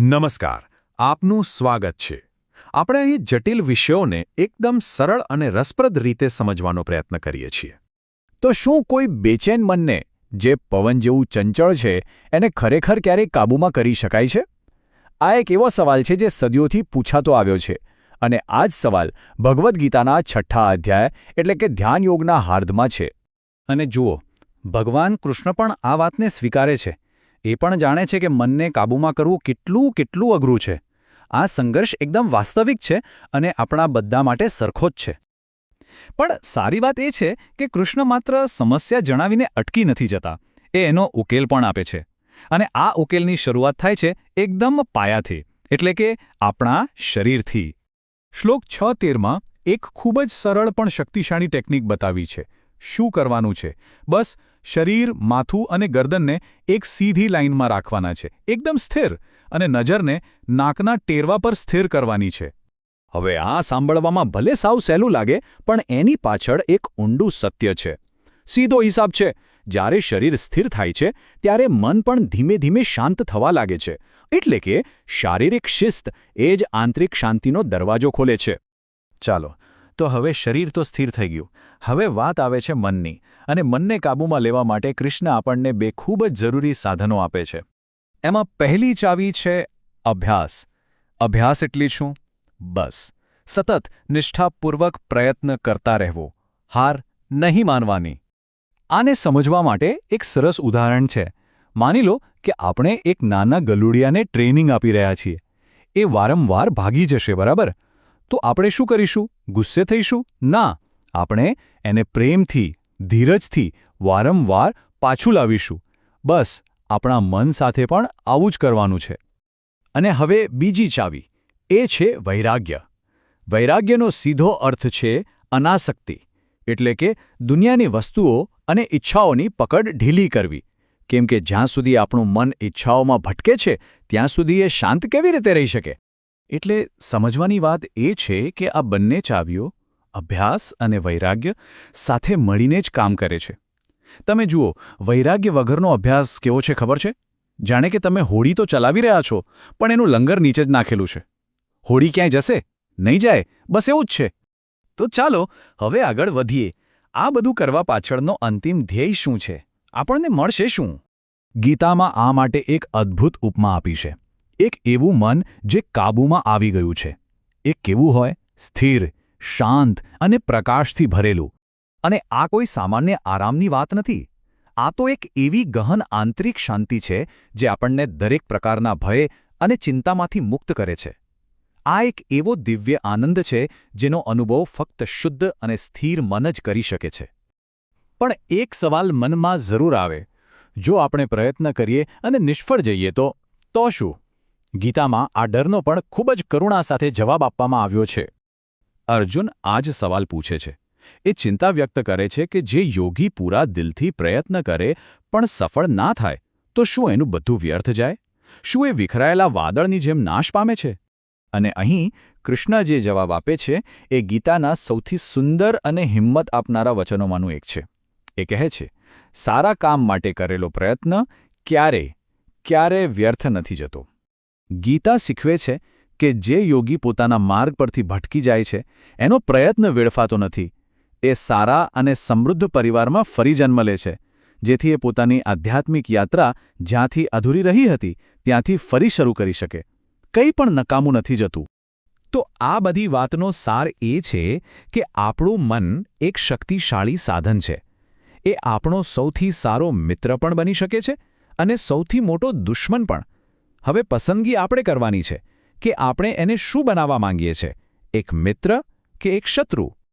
નમસ્કાર, આપનું સ્વાગત છે. આપણે અહીં જટિલ વિષયોને એકદમ સરળ અને રસપ્રદ રીતે સમજવાનો પ્રયત્ન કરીએ છીએ. તો શું કોઈ બેચેન મનને, જે પવન જેવું ચંચળ છે, એને ખરેખર ક્યારેય કાબૂમાં કરી શકાય છે? આ એક એવો સવાલ છે જે સદીઓથી પૂછાતો આવ્યો છે, અને આ જ સવાલ ભગવદ્ ગીતાના 6થા અધ્યાય એટલે કે ધ્યાન યોગના હાર્દમાં છે. અને જુઓ, ભગવાન કૃષ્ણ પણ આ વાતને સ્વીકારે છે. એ પણ જાણે છે કે મનને કાબૂમાં કરવું કેટલું અઘરું છે. આ સંઘર્ષ એકદમ વાસ્તવિક છે અને આપણા બધા માટે સરખો જ છે. પણ સારી વાત એ છે કે કૃષ્ણ માત્ર સમસ્યા જણાવીને અટકી નથી જતા. એ એનો ઉકેલ પણ આપે છે. અને આ ઉકેલની શરૂઆત થાય છે એકદમ પાયાથી, એટલે કે આપણા શરીરથી. શ્લોક 6:13માં એક ખૂબ જ સરળ પણ શક્તિશાળી ટેકનિક બતાવી છે. શું કરવાનું છે? બસ શરીર, માથું અને ગરદનને એક સીધી લાઇનમાં રાખવાના છે, એકદમ સ્થિર, અને નજરને નાકના ટેરવા પર સ્થિર કરવાની છે. હવે આ સાંભળવામાં ભલે સાવ સહેલું લાગે, પણ એની પાછળ એક ઊંડું સત્ય છે. સીધો હિસાબ છે. જ્યારે શરીર સ્થિર થાય છે, ત્યારે મન પણ ધીમે ધીમે શાંત થવા લાગે છે. એટલે કે શારીરિક શિસ્ત એ જ આંતરિક શાંતિનો દરવાજો ખોલે છે. ચાલો, તો હવે શરીર તો સ્થિર થઈ ગયું. હવે વાત આવે છે મનની, અને મનને કાબૂમાં લેવા માટે કૃષ્ણ આપણને બે ખૂબ જ જરૂરી સાધનો આપે છે. એમાં પહેલી ચાવી છે અભ્યાસ. અભ્યાસ એટલે શું? બસ સતત નિષ્ઠાપૂર્વક પ્રયત્ન કરતા રહેવો, હાર નહીં માનવાની. આને સમજવા માટે એક સરસ ઉદાહરણ છે. માની લો કે આપણે એક નાના ગલુડિયાને ટ્રેનિંગ આપી રહ્યા છીએ. એ વારંવાર ભાગી જશે, બરાબર? તો આપણે શું કરીશું? ગુસ્સે થઈશું? ના, આપણે એને પ્રેમથી, ધીરજથી વારંવાર પાછું લાવીશું. બસ આપણા મન સાથે પણ આવું જ કરવાનું છે. અને હવે બીજી ચાવી, એ છે વૈરાગ્ય. વૈરાગ્યનો સીધો અર્થ છે અનાસક્તિ, એટલે કે દુનિયાની વસ્તુઓ અને ઈચ્છાઓની પકડ ઢીલી કરવી. કેમ કે જ્યાં સુધી આપણું મન ઈચ્છાઓમાં ભટકે છે, ત્યાં સુધી એ શાંત કેવી રીતે રહી શકે? એટલે સમજવાની વાત એ છે કે આ બંને ચાવીઓ, અભ્યાસ અને વૈરાગ્ય, સાથે મળીને જ કામ કરે છે. તમે જુઓ, વૈરાગ્ય વગરનો અભ્યાસ કેવો છે ખબર છે? જાણે કે તમે હોડી તો ચલાવી રહ્યા છો, પણ એનું લંગર નીચે જ નાખેલું છે. હોડી ક્યાંય જશે? નહીં જાય. બસ એવું જ છે. તો ચાલો હવે આગળ વધીએ. આ બધું કરવા પાછળનો અંતિમ ધ્યેય શું છે? આપણને મળશે શું? ગીતામાં આ માટે એક અદ્ભુત ઉપમા આપી છે. એક એવું મન જે કાબૂમાં આવી ગયું છે. એ કેવું હોય? સ્થિર, શાંત અને પ્રકાશથી ભરેલું. અને આ કોઈ સામાન્ય આરામની વાત નથી. આ તો એક એવી ગહન આંતરિક શાંતિ છે જે આપણને દરેક પ્રકારના ભય અને ચિંતામાંથી મુક્ત કરે છે. આ એક એવો દિવ્ય આનંદ છે જેનો અનુભવ ફક્ત શુદ્ધ અને સ્થિર મન જ કરી શકે છે. પણ એક સવાલ મનમાં જરૂર આવે. જો આપણે પ્રયત્ન કરીએ અને નિષ્ફળ જઈએ તો શું? ગીતામાં આ ડરનો પણ ખૂબ જ કરુણા સાથે જવાબ આપવામાં આવ્યો છે. અર્જુન આ જ સવાલ પૂછે છે. એ ચિંતા વ્યક્ત કરે છે કે જે યોગી પૂરા દિલથી પ્રયત્ન કરે પણ સફળ ના થાય, તો શું એનું બધું વ્યર્થ જાય? શું એ વિખરાયેલા વાદળની જેમ નાશ પામે છે? અને અહીં કૃષ્ણ જે જવાબ આપે છે એ ગીતાના સૌથી સુંદર અને હિંમત આપનારા વચનોમાંનું એક છે. એ કહે છે, સારા કામ માટે કરેલો પ્રયત્ન ક્યારેય વ્યર્થ નથી જતો. ગીતા શીખવે છે કે જે યોગી પોતાના માર્ગ પરથી ભટકી જાય છે, એનો પ્રયત્ન વેડફાતો નથી. એ સારા અને સમૃદ્ધ પરિવારમાં ફરી જન્મ લે છે, જેથી એ પોતાની આધ્યાત્મિક યાત્રા જ્યાંથી અધૂરી રહી હતી ત્યાંથી ફરી શરૂ કરી શકે. કંઈ પણ નકામું નથી જતું. તો આ બધી વાતનો સાર એ છે કે આપણું મન એક શક્તિશાળી સાધન છે. એ આપણો સૌથી સારો મિત્ર પણ બની શકે છે અને સૌથી મોટો દુશ્મન પણ. હવે પસંદગી આપણે કરવાની છે કે આપણે એને શું બનાવવા માંગીએ છીએ, એક મિત્ર કે એક શત્રુ.